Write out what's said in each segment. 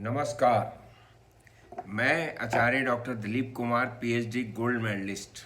नमस्कार। मैं आचार्य doctor Dilip Kumar PhD gold medalist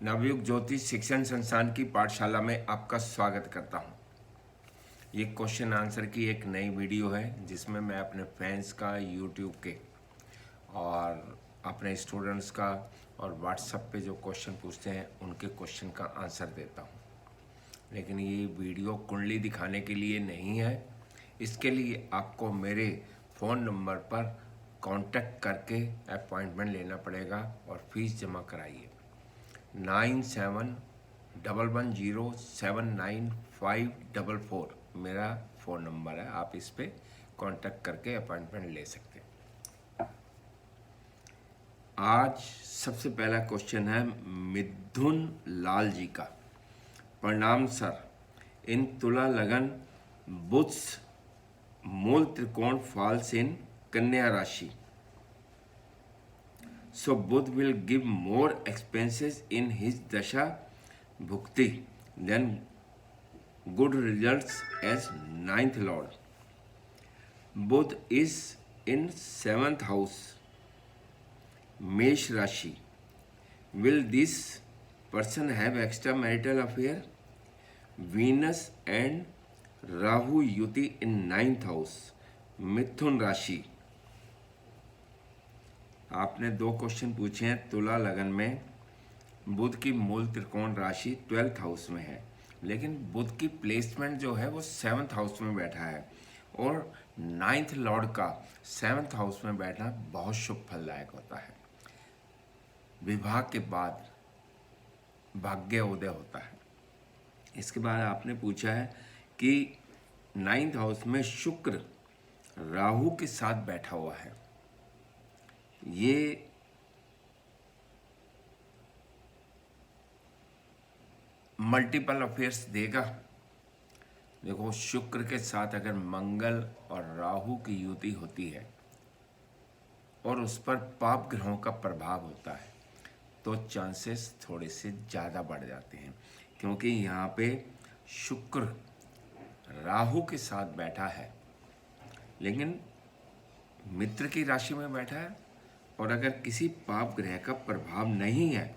Navyug Jyotish Shikshan संस्थान की पाठशाला में आपका स्वागत करता हूं। ये क्वेश्चन आंसर की एक नई वीडियो है जिसमें मैं अपने फैंस का, यूट्यूब के और अपने स्टूडेंट्स का और व्हाट्सएप पे जो क्वेश्चन पूछते हैं उनके क्वेश्चन का आंसर देता हूं। लेकिन ये वीडियो कुंडली दिखाने के लिए नहीं है। इसके लिए आपको मेरे फ़ोन नंबर पर कांटेक्ट करके अपॉइंटमेंट लेना पड़ेगा और फीस जमा कराइए। 9711079544 मेरा फ़ोन नंबर है। आप इस पर कांटेक्ट करके अपॉइंटमेंट ले सकते हैं। आज सबसे पहला क्वेश्चन है मिथुन लाल जी का। प्रणाम सर, इन तुला लगन बुध मूल त्रिकोण फॉल्स इन कन्या राशि, so Buddha will give more expenses in his dasha bhukti than good results as ninth lord. Buddha is in 7th house Mesh Rashi. Will this person have extramarital affair? Venus and Rahu Yuti in 9th house Mithun Rashi. आपने दो question पूछे हैं। तुला लगन में बुध की मूल त्रिकोण राशि 12th हाउस में है, लेकिन बुध की प्लेसमेंट जो है वो 7th हाउस में बैठा है और 9th लॉर्ड का 7th हाउस में बैठना बहुत शुभ फलदायक होता है। विवाह के बाद भाग्य उदय होता है। इसके बाद आपने पूछा है कि 9th हाउस में शुक्र राहु के साथ बैठा हुआ है, ये मल्टीपल अफेयर्स देगा। देखो, शुक्र के साथ अगर मंगल और राहु की युति होती है और उस पर पाप ग्रहों का प्रभाव होता है तो चांसेस थोड़े से ज़्यादा बढ़ जाते हैं, क्योंकि यहाँ पे शुक्र राहु के साथ बैठा है लेकिन मित्र की राशि में बैठा है, और अगर किसी पाप ग्रह का प्रभाव नहीं है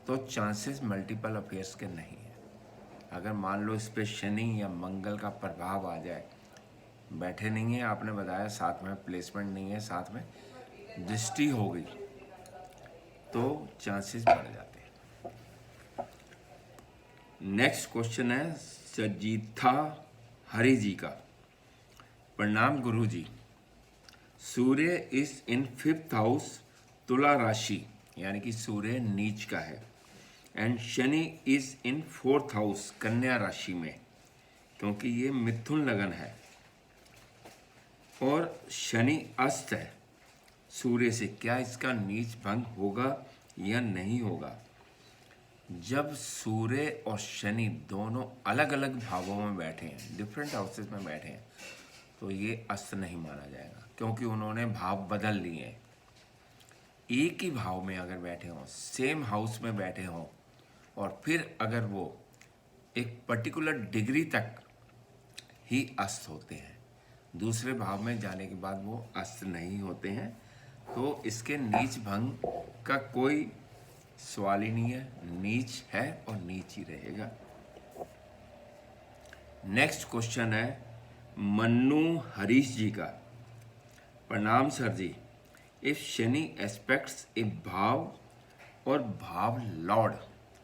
तो चांसेस मल्टीपल अफेयर्स के नहीं है। अगर मान लो इस पे शनि या मंगल का प्रभाव आ जाए, बैठे नहीं है, आपने बताया साथ में प्लेसमेंट नहीं है, साथ में दृष्टि हो गई, तो चांसेस बढ़ जाते हैं। नेक्स्ट क्वेश्चन है सजीथा हरि जी का। प्रणाम गुरु जी, सूर्य इज इन 5th हाउस तुला राशि, यानी कि सूर्य नीच का है, and Shani is in 4th house कन्या राशि में, क्योंकि ये मिथुन लगन है और शनि अस्त है सूर्य से। क्या इसका नीच भंग होगा या नहीं होगा? जब सूर्य और शनि दोनों अलग अलग भावों में बैठे हैं, डिफरेंट हाउसेस में बैठे हैं, तो ये अस्त नहीं माना जाएगा, क्योंकि उन्होंने भाव बदल लिए हैं। एक ही भाव में अगर बैठे हों, सेम हाउस में बैठे हों, और फिर अगर वो एक पर्टिकुलर डिग्री तक ही अस्त होते हैं, दूसरे भाव में जाने के बाद वो अस्त नहीं होते हैं, तो इसके नीच भंग का कोई सवाल ही नहीं है। नीच है और नीच ही रहेगा। नेक्स्ट क्वेश्चन है मन्नू हरीश जी का। प्रणाम sir ji, if Shani aspects a bhav और भाव लॉर्ड,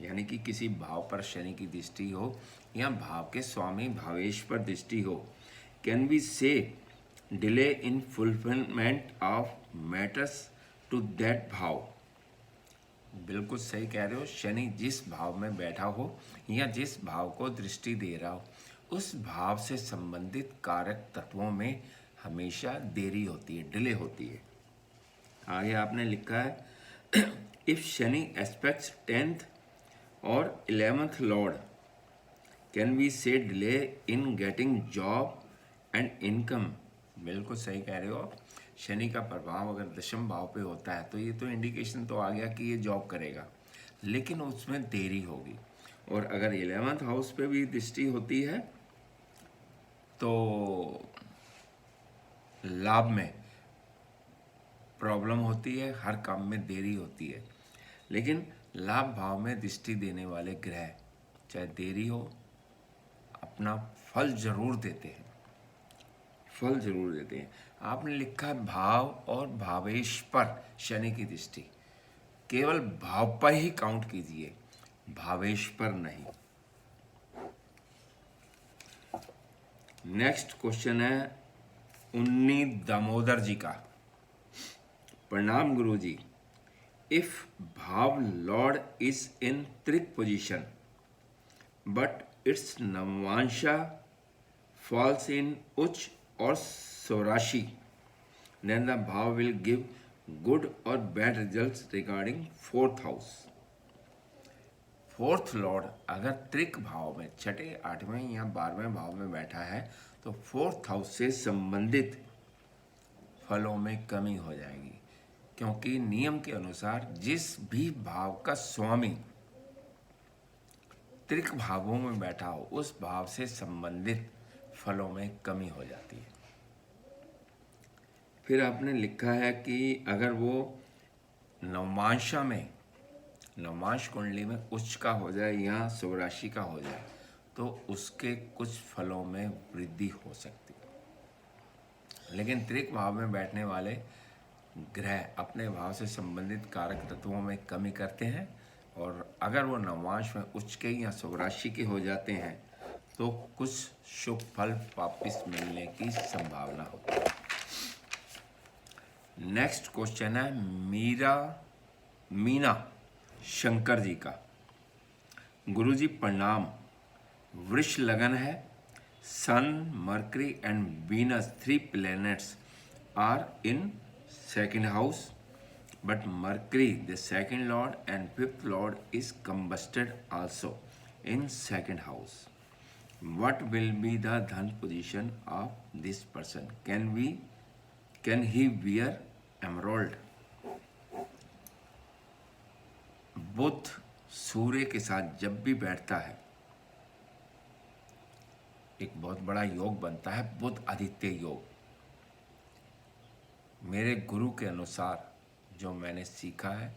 यानी कि किसी भाव पर शनि की दृष्टि हो या भाव के स्वामी भावेश पर दृष्टि हो, can we say delay in fulfilment of matters to that भाव? बिल्कुल सही कह रहे हो। शनि जिस भाव में बैठा हो या जिस भाव को दृष्टि दे रहा हो, उस भाव से संबंधित कारक तत्वों में हमेशा देरी होती है, डिले होती है। आगे आपने लिखा है इफ शनि एस्पेक्ट्स 10th और 11th Lord, can we say delay in getting job and income? बिल्कुल सही कह रहे हो आप। शनि का प्रभाव अगर दशम भाव पे होता है तो ये तो इंडिकेशन तो आ गया कि ये जॉब करेगा, लेकिन उसमें देरी होगी। और अगर 11th हाउस पे भी दृष्टि होती है तो लाभ में प्रॉब्लम होती है, हर काम में देरी होती है। लेकिन लाभ भाव में दृष्टि देने वाले ग्रह चाहे देरी हो, अपना फल जरूर देते हैं, फल जरूर देते हैं। आपने लिखा भाव और भावेश पर शनि की दृष्टि, केवल भाव पर ही काउंट कीजिए, भावेश पर नहीं। नेक्स्ट क्वेश्चन है उन्नी दामोदर जी का। प्रणाम guruji, if bhav lord is in trik position but it's navamsha falls in uchcha और स्वराशि, then the भाव will give good or bad results regarding fourth house। Fourth Lord अगर त्रिक भाव में, छठे, आठवें या 12वें भाव में बैठा है तो फोर्थ हाउस से संबंधित फलों में कमी हो जाएगी, क्योंकि नियम के अनुसार जिस भी भाव का स्वामी त्रिक भावों में बैठा हो उस भाव से संबंधित फलों में कमी हो जाती है। फिर आपने लिखा है कि अगर वो नवमांशा में, नवमांश कुंडली में उच्च का हो जाए या स्वराशि का हो जाए तो उसके कुछ फलों में वृद्धि हो सकती है। लेकिन त्रिक भाव में बैठने वाले ग्रह अपने भाव से संबंधित कारक तत्वों में कमी करते हैं, और अगर वो नवमांश में उच्च के या स्वराशि के हो जाते हैं तो कुछ शुभ फल वापिस मिलने की संभावना होती है। नेक्स्ट क्वेश्चन है मीना शंकर जी का। गुरुजी प्रणाम, वृष लगन है, sun, Mercury and Venus 3 planets are in second house, but Mercury the second lord and fifth lord is combusted also in second house। What will be the dhan position of this person? Can he wear emerald? बुध सूर्य के साथ जब भी बैठता है एक बहुत बड़ा योग बनता है, बुध आदित्य योग। मेरे गुरु के अनुसार जो मैंने सीखा है,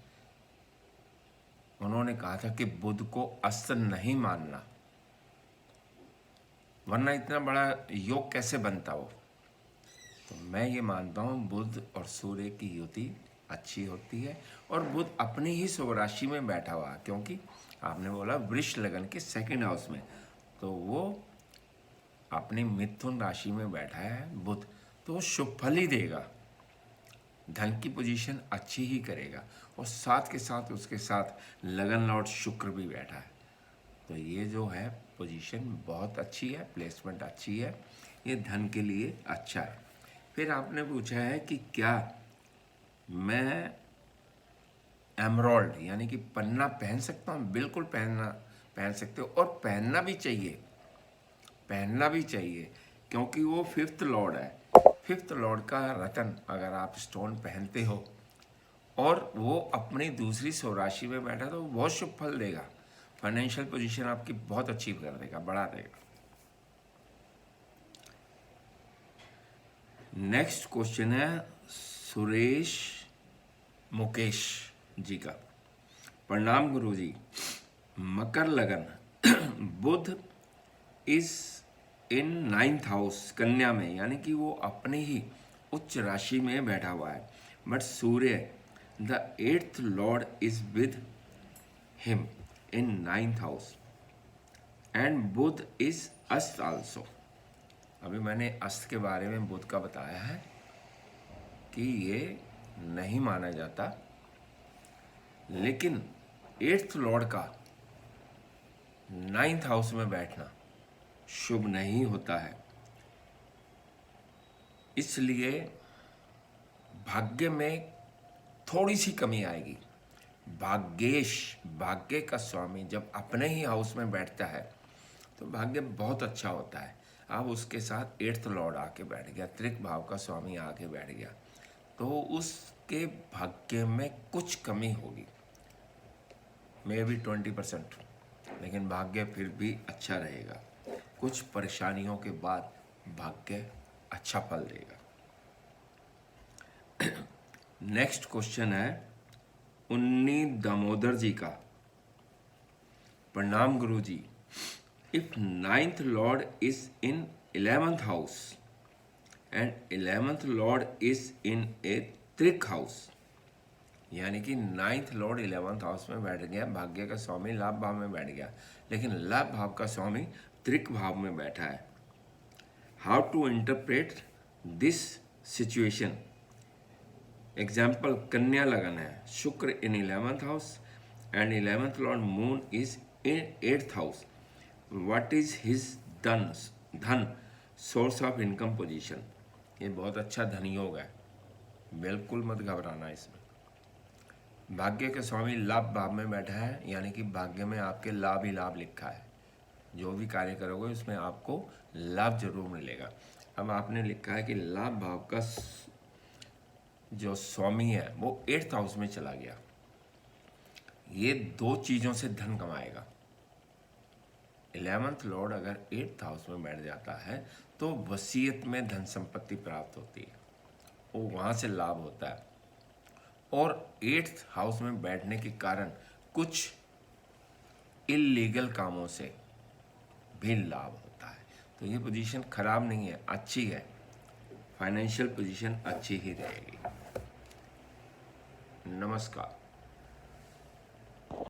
उन्होंने कहा था कि बुध को अस्त नहीं मानना, वरना इतना बड़ा योग कैसे बनता हो। तो मैं ये मानता हूँ बुध और सूर्य की युति अच्छी होती है, और बुध अपनी ही स्वराशि में बैठा हुआ, क्योंकि आपने बोला वृष लगन के सेकंड हाउस में, तो वो अपनी मिथुन राशि में बैठा है बुध, तो वो शुभ फल ही देगा, धन की पोजीशन अच्छी ही करेगा, और साथ के साथ उसके साथ लगन लॉर्ड शुक्र भी बैठा है। तो ये जो है पोजीशन बहुत अच्छी है, प्लेसमेंट अच्छी है, ये धन के लिए अच्छा है। फिर आपने पूछा है कि क्या मैं एमरॉल्ड यानी कि पन्ना पहन सकता हूँ? बिल्कुल पहन सकते हो, और पहनना भी चाहिए, पहनना भी चाहिए, क्योंकि वो फिफ्थ लॉर्ड है। फिफ्थ लॉर्ड का रतन अगर आप स्टोन पहनते हो और वो अपनी दूसरी स्वराशि में बैठा तो बहुत शुभ फल देगा, फाइनेंशियल पोजीशन आपकी बहुत अच्छी कर देगा, बढ़ा देगा। नेक्स्ट क्वेश्चन है सुरेश मुकेश जी का। प्रणाम गुरुजी, मकर लगन, बुध इस इन 9th हाउस कन्या में, यानी कि वो अपनी ही उच्च राशि में बैठा हुआ है, बट सूर्य the 8th lord is with him in 9th house and बुध इज अस्त आल्सो। अभी मैंने अस्त के बारे में बुध का बताया है कि ये नहीं माना जाता, लेकिन 8th लॉर्ड का 9th हाउस में बैठना शुभ नहीं होता है। इसलिए भाग्य में थोड़ी सी कमी आएगी। भाग्य का स्वामी जब अपने ही हाउस में बैठता है तो भाग्य बहुत अच्छा होता है। अब उसके साथ 8th लॉर्ड आके बैठ गया, त्रिक भाव का स्वामी आके बैठ गया, तो उसके भाग्य में कुछ कमी होगी, मे बी 20%, लेकिन भाग्य फिर भी अच्छा रहेगा। कुछ परेशानियों के बाद भाग्य अच्छा फल देगा। नेक्स्ट क्वेश्चन है उन्नी दामोदर जी का। प्रणाम guru ji, if ninth lord is in 11th house and 11th lord is in a trik house, यानी कि 9th लॉर्ड 11th हाउस में बैठ गया, भाग्य का स्वामी लाभ भाव में बैठ गया, लेकिन लाभ भाव का स्वामी त्रिक भाव में बैठा है। How to interpret this situation? Example, कन्या लगन है, शुक्र in 11th house and 11th lord moon is in 8th house. What is his धन सोर्स ऑफ इनकम पोजीशन? ये बहुत अच्छा धन योग है, बिल्कुल मत घबराना इसमें। भाग्य के स्वामी लाभ भाव में बैठा है, यानी कि भाग्य में आपके लाभ ही लाभ लिखा है। जो भी कार्य करोगे उसमें आपको लाभ जरूर मिलेगा। अब आपने लिखा है कि लाभ भाव का जो स्वामी है वो 8th हाउस में चला गया। ये दो चीज़ों से धन कमाएगा। 11th लॉर्ड अगर 8th हाउस में बैठ जाता है तो वसीयत में धन संपत्ति प्राप्त होती है, वो वहाँ से लाभ होता है। और 8th हाउस में बैठने के कारण कुछ इलीगल कामों से भी लाभ होता है। तो ये पोजीशन खराब नहीं है, अच्छी है, फाइनेंशियल पोजीशन अच्छी ही रहेगी। नमस्कार।